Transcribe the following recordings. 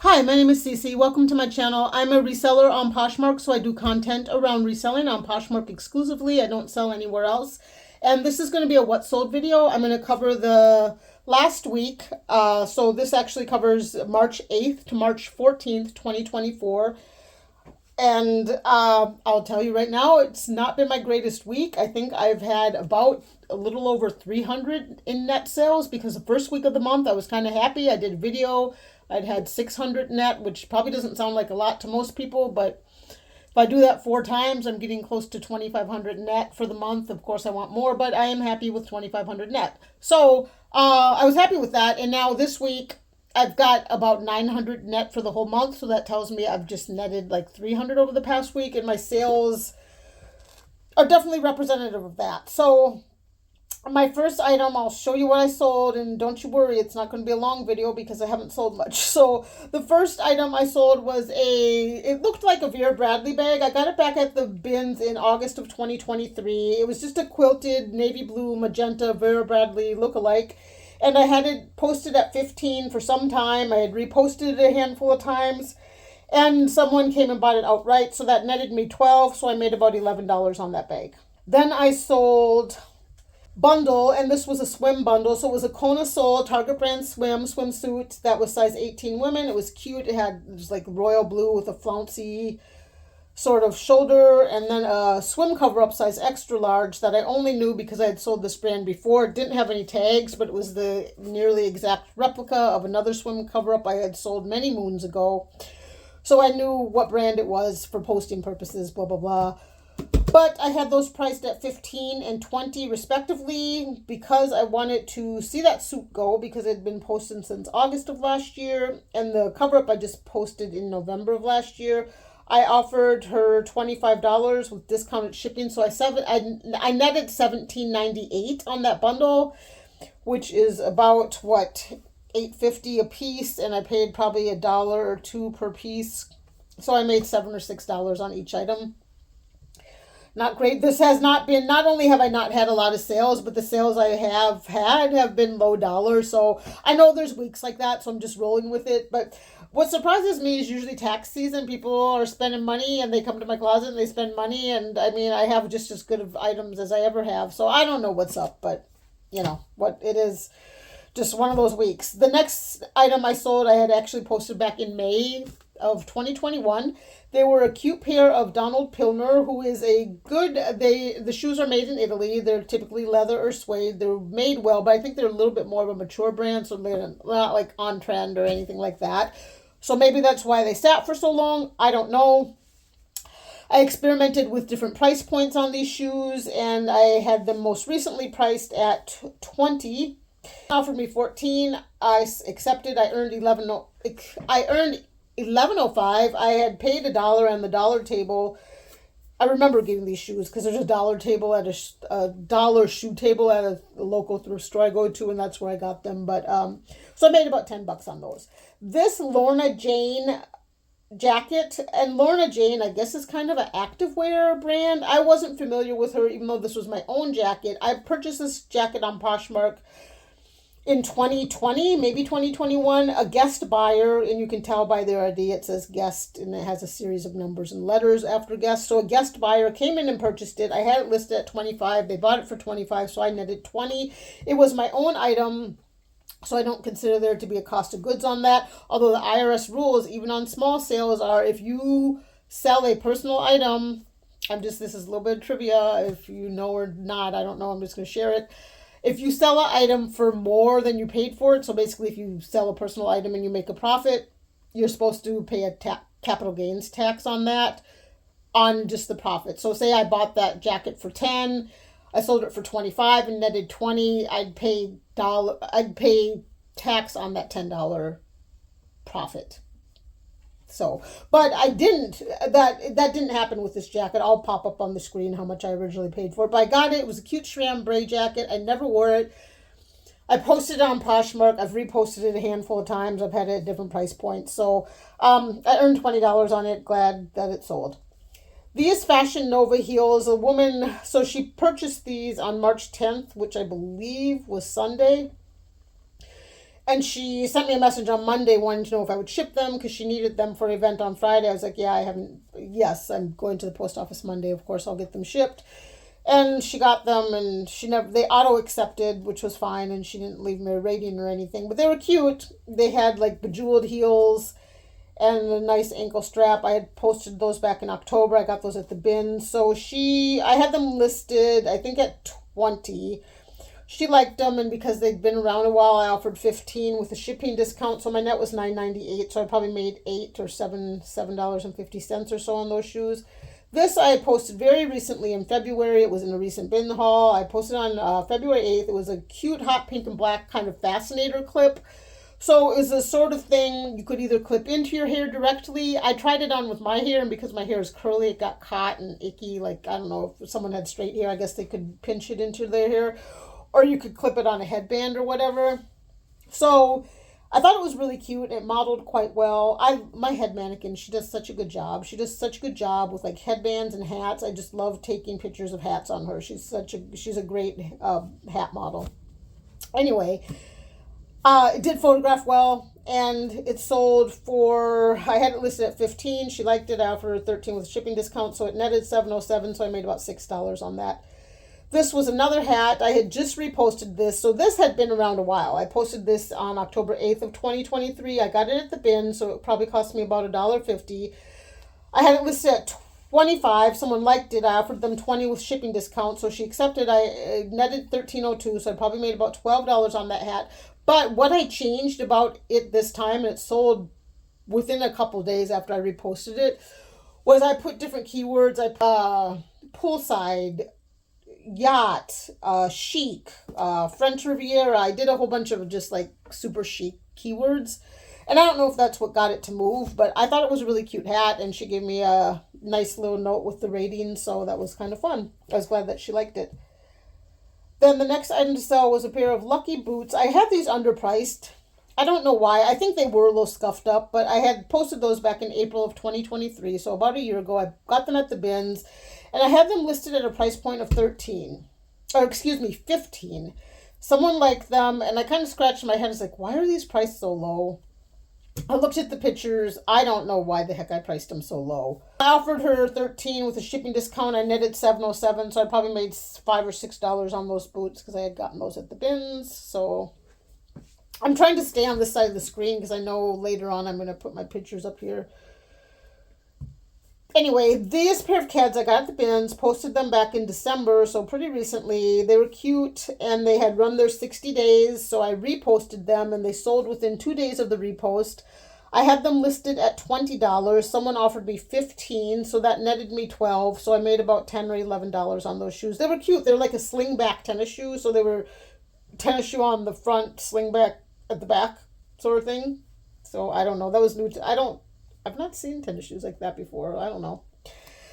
Hi, my name is Cici. Welcome to my channel. I'm a reseller on Poshmark, so I do content around reselling on Poshmark exclusively. I don't sell anywhere else. And this is going to be a what sold video. I'm going to cover the last week. So this actually covers March 8th to March 14th, 2024. And I'll tell you right now, it's not been my greatest week. I think I've had about a little over 300 in net sales because the first week of the month I was kind of happy. I did a video. I'd had 600 net, which probably doesn't sound like a lot to most people, but if I do that 4 times, I'm getting close to 2,500 net for the month. Of course, I want more, but I am happy with 2,500 net. So I was happy with that. And now this week, I've got about 900 net for the whole month. So that tells me I've just netted like 300 over the past week. And my sales are definitely representative of that. So my first item, I'll show you what I sold, and don't you worry, it's not going to be a long video because I haven't sold much. So the first item I sold was it looked like a Vera Bradley bag. I got it back at the bins in August of 2023. It was just a quilted navy blue magenta Vera Bradley look-alike. And I had it posted at 15 for some time. I had reposted it a handful of times. And someone came and bought it outright. So that netted me 12. So I made about $11 on that bag. Then I sold bundle, and this was a swim bundle. So it was a Kona Soul Target brand swimsuit that was size 18 women. It was cute. It had just like royal blue with a flouncy sort of shoulder, and then a swim cover up size extra large that I only knew because I had sold this brand before. It didn't have any tags, but it was the nearly exact replica of another swim cover up I had sold many moons ago. So I knew what brand it was for posting purposes, blah, blah, blah. But I had those priced at 15 and 20 respectively because I wanted to see that suit go because it had been posted since August of last year. And the cover-up I just posted in November of last year. I offered her $25 with discounted shipping. So I netted $17.98 on that bundle, which is about, $8.50 a piece. And I paid probably $1 or $2 per piece. So I made $7 or $6 on each item. Not great. This has not been, not only have I not had a lot of sales, but the sales I have had have been low dollar. So I know there's weeks like that, so I'm just rolling with it. But what surprises me is usually tax season. People are spending money and they come to my closet and they spend money. And I mean, I have just as good of items as I ever have. So I don't know what's up, but you know what it is. Just one of those weeks. The next item I sold, I had actually posted back in May of 2021. They were a cute pair of Donald Pilner, who is the shoes are made in Italy. They're typically leather or suede. They're made well, but I think they're a little bit more of a mature brand, so they're not like on trend or anything like that. So maybe that's why they sat for so long. I don't know. I experimented with different price points on these shoes, and I had them most recently priced at 20. Offered me 14. I accepted. I earned 11.05. I had paid $1 on the dollar table. I remember getting these shoes because there's a dollar table at a dollar shoe table at a local thrift store I go to, and that's where I got them. But so I made about $10 on those. This Lorna Jane jacket, and Lorna Jane, I guess, is kind of an activewear brand. I wasn't familiar with her, even though this was my own jacket. I purchased this jacket on Poshmark in 2020, maybe 2021, a guest buyer, and you can tell by their ID, it says guest, and it has a series of numbers and letters after guest. So a guest buyer came in and purchased it. I had it listed at 25. They bought it for 25, so I netted 20. It was my own item, so I don't consider there to be a cost of goods on that. Although the IRS rules, even on small sales, are if you sell a personal item, this is a little bit of trivia, if you know or not, I don't know, I'm just going to share it. If you sell an item for more than you paid for it, so basically if you sell a personal item and you make a profit, you're supposed to pay a capital gains tax on that, on just the profit. So say I bought that jacket for 10, I sold it for 25 and netted 20, I'd pay tax on that $10 profit. So, but I didn't, that didn't happen with this jacket. I'll pop up on the screen how much I originally paid for it. But I got it. It was a cute chambray jacket. I never wore it. I posted it on Poshmark. I've reposted it a handful of times. I've had it at different price points. So, I earned $20 on it. Glad that it sold. These Fashion Nova heels, a woman, so she purchased these on March 10th, which I believe was Sunday. And she sent me a message on Monday wanting to know if I would ship them because she needed them for an event on Friday. I was like, yeah, I haven't. Yes, I'm going to the post office Monday. Of course, I'll get them shipped. And she got them, and they auto accepted, which was fine, and she didn't leave me a rating or anything. But they were cute. They had like bejeweled heels and a nice ankle strap. I had posted those back in October. I got those at the bin. So I had them listed, I think at 20. She liked them, and because they'd been around a while, I offered 15 with a shipping discount. So my net was $9.98. So I probably made $7.50 or so on those shoes. This I posted very recently in February. It was in a recent bin haul. I posted on February 8th. It was a cute hot pink and black kind of fascinator clip. So it was a sort of thing you could either clip into your hair directly. I tried it on with my hair, and because my hair is curly, it got caught and icky. Like, I don't know, if someone had straight hair, I guess they could pinch it into their hair. Or you could clip it on a headband or whatever. So I thought it was really cute. It modeled quite well. My head mannequin, she does such a good job. She does such a good job with like headbands and hats. I just love taking pictures of hats on her. She's a great hat model. Anyway, it did photograph well, and it sold for, I had it listed at 15. She liked it. I offered her 13 with a shipping discount, so it netted $7.07. So I made about $6 on that. This was another hat. I had just reposted this. So this had been around a while. I posted this on October 8th of 2023. I got it at the bin, so it probably cost me about $1.50. I had it listed at 25. Someone liked it. I offered them 20 with shipping discount, so she accepted. I netted $13.02, so I probably made about $12 on that hat. But what I changed about it this time, and it sold within a couple days after I reposted it, was I put different keywords. I poolside, yacht, chic, French Riviera. I did a whole bunch of just like super chic keywords. And I don't know if that's what got it to move, but I thought it was a really cute hat, and she gave me a nice little note with the rating, so that was kind of fun. I was glad that she liked it. Then the next item to sell was a pair of Lucky boots. I had these underpriced. I don't know why. I think they were a little scuffed up, but I had posted those back in April of 2023, so about a year ago. I got them at the bins, and I had them listed at a price point of 15. Someone liked them, and I kind of scratched my head. I was like, why are these priced so low? I looked at the pictures. I don't know why the heck I priced them so low. I offered her 13 with a shipping discount. I netted $7.07, so I probably made $5 or $6 on those boots because I had gotten those at the bins. So I'm trying to stay on this side of the screen because I know later on I'm going to put my pictures up here. Anyway, these pair of Keds I got at the bins, posted them back in December, so pretty recently. They were cute, and they had run their 60 days, so I reposted them, and they sold within 2 days of the repost. I had them listed at $20. Someone offered me 15, so that netted me 12, so I made about $10 or $11 on those shoes. They were cute. They were like a slingback tennis shoe, so they were tennis shoe on the front, slingback at the back sort of thing. So I don't know. That was new to, I've not seen tennis shoes like that before. I don't know.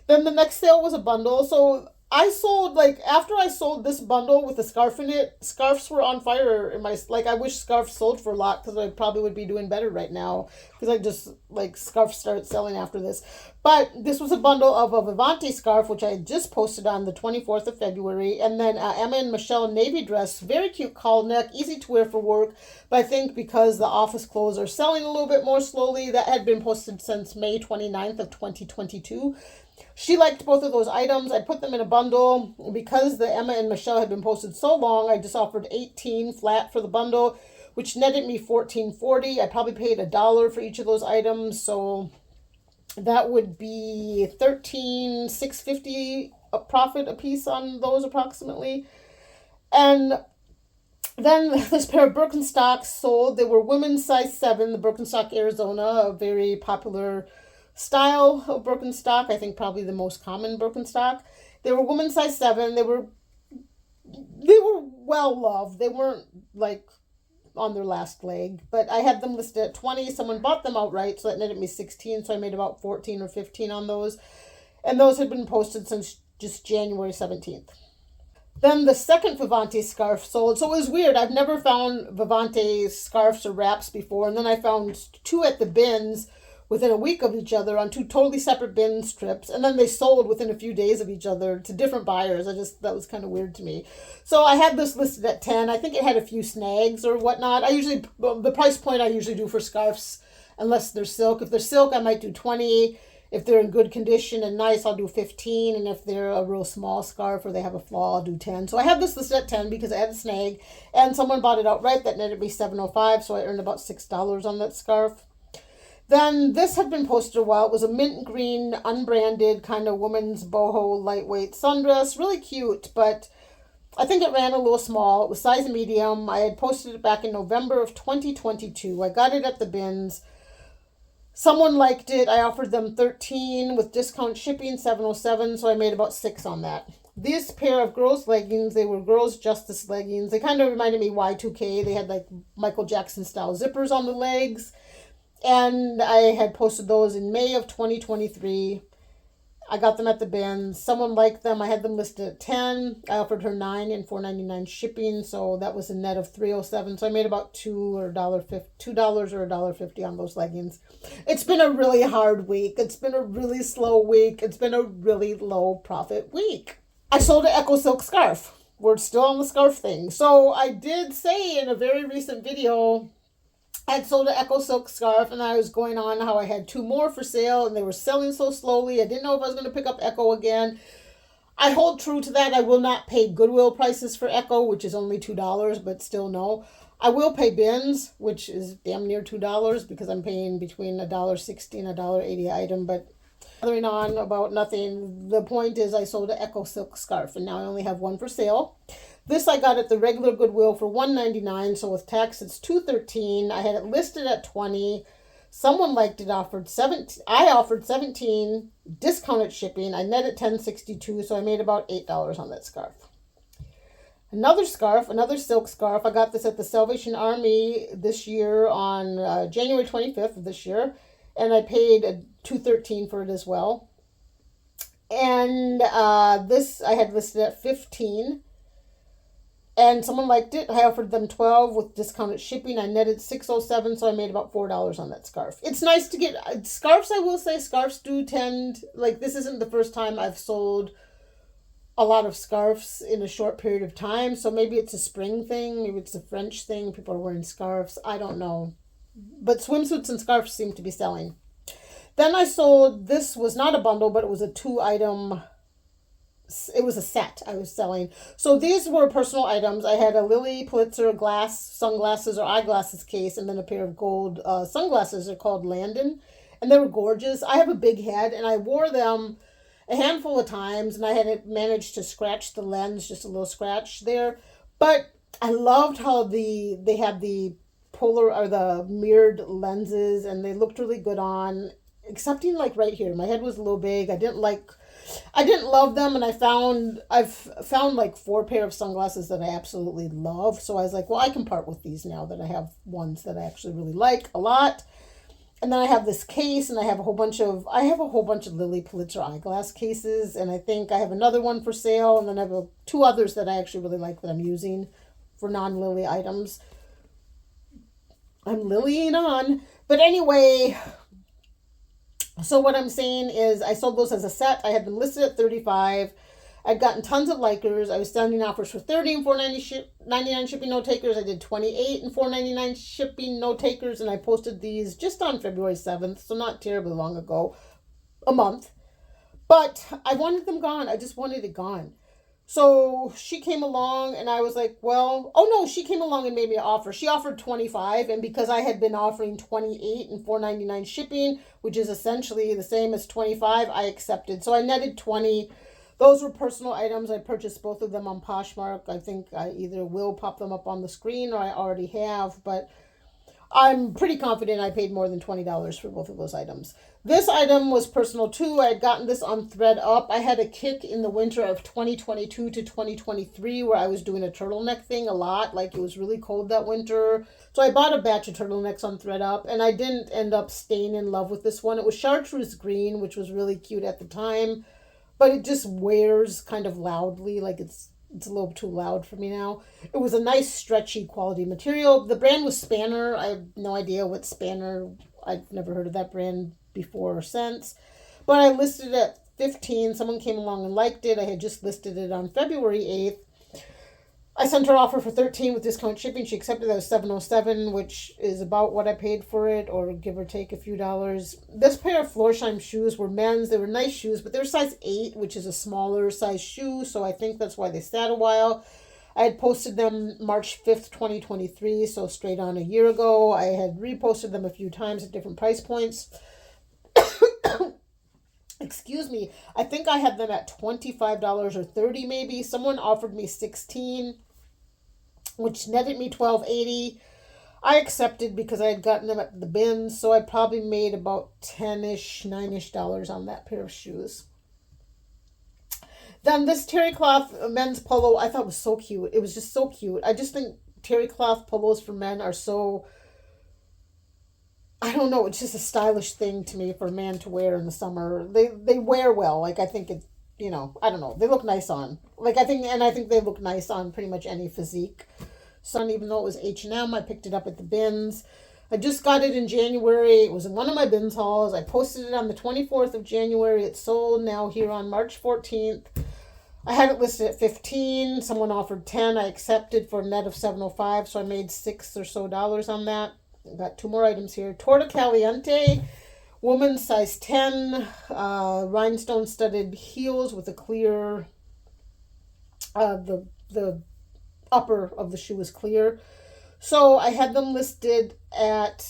Then the next sale was a bundle. So I sold, like, after I sold this bundle with a scarf in it, scarves were on fire in my, like, I wish scarves sold for a lot because I probably would be doing better right now because I just, like, scarves started selling after this. But this was a bundle of a Vivante scarf, which I had just posted on the 24th of February. And then Emma and Michelle navy dress, very cute cowl neck, easy to wear for work. But I think because the office clothes are selling a little bit more slowly, that had been posted since May 29th of 2022. She liked both of those items. I put them in a bundle. Because the Emma and Michelle had been posted so long, I just offered 18 flat for the bundle, which netted me $14.40. I probably paid $1 for each of those items, so that would be $13,650 a profit a piece on those approximately. And then this pair of Birkenstocks sold. They were women's size 7, the Birkenstock Arizona, a very popular style of Birkenstock. I think probably the most common Birkenstock. They were women's size 7. They were well loved. They weren't like on their last leg, but I had them listed at 20. Someone bought them outright, so that netted me 16. So I made about 14 or 15 on those, and those had been posted since just January 17th. Then the second Vivante scarf sold. So it was weird. I've never found Vivante scarves or wraps before, and then I found 2 at the bins within a week of each other on two totally separate bin strips, and then they sold within a few days of each other to different buyers. That was kind of weird to me. So I had this listed at 10. I think it had a few snags or whatnot. The price point I usually do for scarves, unless they're silk. If they're silk, I might do 20. If they're in good condition and nice, I'll do 15. And if they're a real small scarf or they have a flaw, I'll do 10. So I have this listed at 10 because I had a snag, and someone bought it outright that netted me $7.05, so I earned about $6 on that scarf. Then this had been posted a while. It was a mint green, unbranded kind of woman's boho lightweight sundress. Really cute, but I think it ran a little small. It was size medium. I had posted it back in November of 2022. I got it at the bins. Someone liked it. I offered them 13 with discount shipping, $7.07, so I made about 6 on that. This pair of girls' leggings, they were girls' justice leggings. They kind of reminded me Y2K. They had like Michael Jackson style zippers on the legs. And I had posted those in May of 2023. I got them at the bins. Someone liked them. I had them listed at 10. I offered her 9 and $4.99 shipping, so that was a net of $3.07. So I made about $2 or $1.50 on those leggings. It's been a really hard week. It's been a really slow week. It's been a really low profit week. I sold an Echo Silk scarf. We're still on the scarf thing. So I did say in a very recent video, I had sold an Echo Silk scarf, and I was going on how I had 2 more for sale, and they were selling so slowly. I didn't know if I was going to pick up Echo again. I hold true to that. I will not pay Goodwill prices for Echo, which is only $2, but still no. I will pay bins, which is damn near $2, because I'm paying between $1.60 and $1.80 item, but gathering on about nothing. The point is I sold an Echo Silk scarf, and now I only have 1 for sale. This I got at the regular Goodwill for $1.99, so with tax it's $2.13. I had it listed at 20. Someone liked it, offered 17. I offered 17, discounted shipping. I netted $10.62, so I made about $8 on that scarf. Another scarf, another silk scarf. I got this at the Salvation Army this year on January 25th of this year, and I paid $2.13 for it as well. And this I had listed at 15. And someone liked it. I offered them 12 with discounted shipping. I netted $6.07, so I made about $4 on that scarf. It's nice to get scarves. I will say scarves do tend, like, this isn't the first time I've sold a lot of scarves in a short period of time. So maybe it's a spring thing. Maybe it's a French thing. People are wearing scarves. I don't know. But swimsuits and scarves seem to be selling. Then I sold, this was not a bundle, but it was a 2-item. It was a set I was selling. So these were personal items. I had a Lily Pulitzer glass sunglasses or eyeglasses case, and then a pair of gold sunglasses. They're called Landon, and they were gorgeous. I have a big head, and I wore them a handful of times, and I had managed to scratch the lens, just a little scratch there. But I loved how they had the polar or the mirrored lenses, and they looked really good on, excepting like right here. My head was a little big. I didn't love them, and I've found like 4 pair of sunglasses that I absolutely love. So I was like, well, I can part with these now that I have ones that I actually really like a lot. And then I have this case, and I have a whole bunch of Lily Pulitzer eyeglass cases, and I think I have another one for sale, and then I have 2 others that I actually really like that I'm using for non-Lily items. I'm Lilying on. But anyway, so what I'm saying is I sold those as a set. I had them listed at 35. I'd gotten tons of likers. I was sending offers for 30 and $4.99 shipping, no takers. I did 28 and $4.99 shipping, no takers, and I posted these just on February 7th, so not terribly long ago, a month. But I wanted them gone. I just wanted it gone. So she came along, and I was like, well, oh no, she came along and made me an offer. She offered 25, and because I had been offering 28 and $4.99 shipping, which is essentially the same as 25, I accepted. So I netted 20. Those were personal items. I purchased both of them on Poshmark. I think I either will pop them up on the screen or I already have, but I'm pretty confident I paid more than $20 for both of those items. This item was personal too. I had gotten this on ThreadUp. I had a kick in the winter of 2022 to 2023 where I was doing a turtleneck thing a lot. Like, it was really cold that winter. So I bought a batch of turtlenecks on ThreadUp, and I didn't end up staying in love with this one. It was chartreuse green, which was really cute at the time, but it just wears kind of loudly. Like, it's a little too loud for me now. It was a nice stretchy quality material. The brand was Spanner. I have no idea what Spanner, I've never heard of that brand before or since. But I listed it at 15. Someone came along and liked it. I had just listed it on February 8th. I sent her offer for 13 with discount shipping. She accepted that as 707, which is about what I paid for it, or give or take a few dollars. This pair of Florsheim shoes were men's. They were nice shoes, but they're size 8, which is a smaller size shoe, so I think that's why they sat a while. I had posted them March 5th, 2023, so straight on a year ago. I had reposted them a few times at different price points. Excuse me. I think I had them at $25 or $30 maybe. Someone offered me $16, which netted me $12.80. I accepted because I had gotten them at the bins, so I probably made about $10-ish, $9-ish on that pair of shoes. Then this terry cloth men's polo I thought was so cute. It was just so cute. I just think terry cloth polos for men are so, I don't know, it's just a stylish thing to me for a man to wear in the summer. They wear well. Like, I think it, you know, I don't know. They look nice on. Like, I think they look nice on pretty much any physique. So even though it was H&M, I picked it up at the bins. I just got it in January. It was in one of my bins hauls. I posted it on the 24th of January. It's sold now here on March 14th. I had it listed at 15. Someone offered 10. I accepted for a net of 705, so I made $6 or so on that. I got 2 more items here. Torta Caliente, woman's size 10, rhinestone studded heels with a clear, the upper of the shoe is clear. So I had them listed at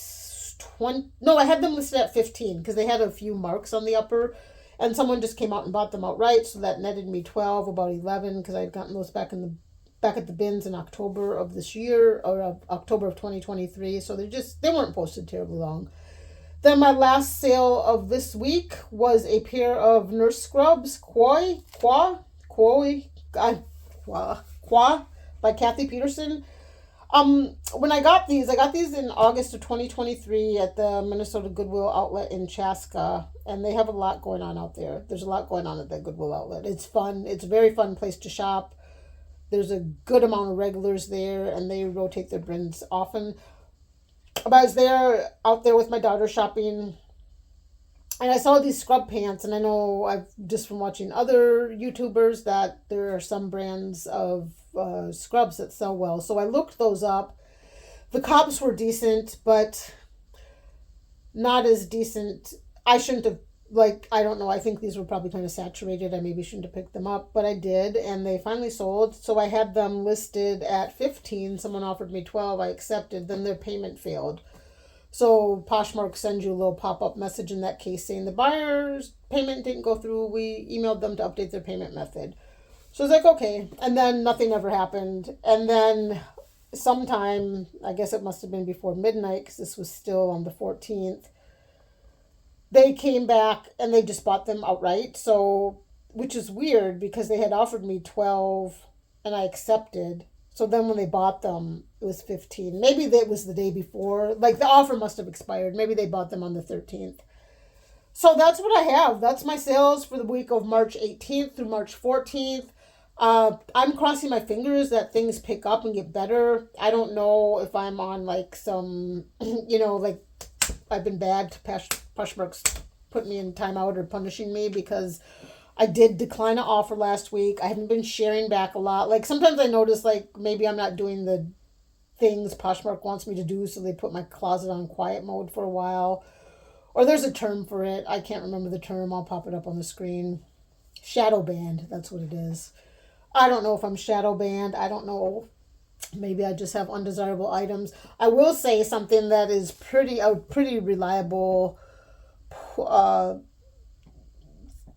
20. No, I had them listed at 15 because they had a few marks on the upper. And someone just came out and bought them outright, so that netted me 12, about 11, because I had gotten those back at the bins in October of this year, or October of 2023. So they weren't posted terribly long. Then my last sale of this week was a pair of nurse scrubs, Qua by Kathy Peterson. When I got these in August of 2023 at the Minnesota Goodwill Outlet in Chaska, and they have a lot going on out there. There's a lot going on at that Goodwill Outlet. It's fun. It's a very fun place to shop. There's a good amount of regulars there, and they rotate their brands often. But I was out there with my daughter shopping, and I saw these scrub pants, and I know I've just from watching other YouTubers that there are some brands of scrubs that sell well. So I looked those up. The cops were decent, but not as decent. I shouldn't have, I don't know. I think these were probably kind of saturated. I maybe shouldn't have picked them up, but I did, and they finally sold. So I had them listed at 15. Someone offered me 12. I accepted. Then their payment failed. So Poshmark sends you a little pop-up message in that case saying the buyer's payment didn't go through. We emailed them to update their payment method. So I was like, okay. And then nothing ever happened. And then sometime, I guess it must have been before midnight because this was still on the 14th, they came back and they just bought them outright. So, which is weird because they had offered me 12 and I accepted. So then when they bought them, it was 15. Maybe that was the day before. Like, the offer must have expired. Maybe they bought them on the 13th. So that's what I have. That's my sales for the week of March 18th through March 14th. I'm crossing my fingers that things pick up and get better. I don't know if I'm on some, I've been bad. Poshmark's put me in timeout or punishing me because I did decline an offer last week. I haven't been sharing back a lot. Sometimes I notice maybe I'm not doing the things Poshmark wants me to do, so they put my closet on quiet mode for a while. Or there's a term for it. I can't remember the term. I'll pop it up on the screen. Shadow banned. That's what it is. I don't know if I'm shadow banned. I don't know. Maybe I just have undesirable items. I will say something that is pretty reliable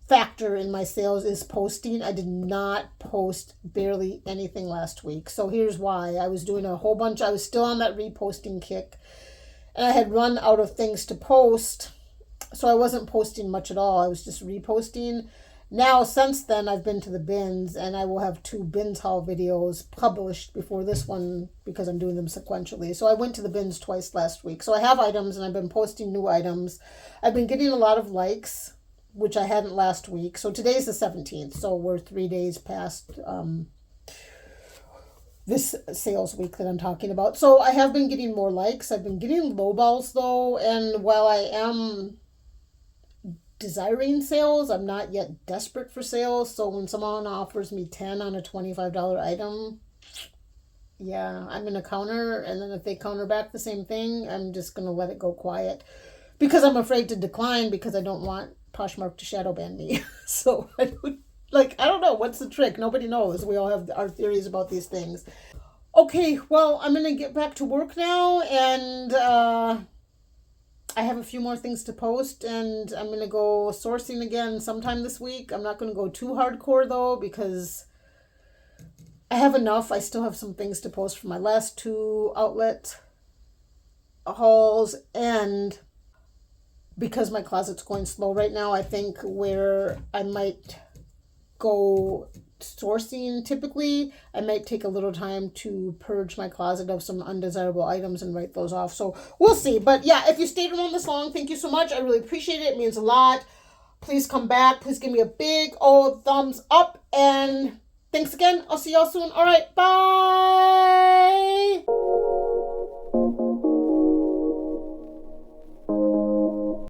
factor in my sales is posting. I did not post barely anything last week. So here's why. I was doing a whole bunch. I was still on that reposting kick. And I had run out of things to post. So I wasn't posting much at all. I was just reposting. Now, since then, I've been to the bins, and I will have 2 bins haul videos published before this one because I'm doing them sequentially. So I went to the bins twice last week. So I have items, and I've been posting new items. I've been getting a lot of likes, which I hadn't last week. So today's the 17th, so we're 3 days past this sales week that I'm talking about. So I have been getting more likes. I've been getting lowballs, though, and while I am desiring sales. I'm not yet desperate for sales. So when someone offers me 10 on a $25 item, yeah, I'm going to counter. And then if they counter back the same thing, I'm just going to let it go quiet. Because I'm afraid to decline because I don't want Poshmark to shadow ban me. So I don't know. What's the trick? Nobody knows. We all have our theories about these things. Okay, well, I'm going to get back to work now. And I have a few more things to post. And I'm going to go sourcing again sometime this week. I'm not going to go too hardcore, though, because I have enough. I still have some things to post for my last 2 outlet hauls, and because my closet's going slow right now, I think where I might go sourcing typically, I might take a little time to purge my closet of some undesirable items and write those off. So we'll see. But yeah, if you stayed around this long, thank you so much. I really appreciate it. It means a lot. Please come back. Please give me a big old thumbs up. And thanks again. I'll see y'all soon. All right. Bye.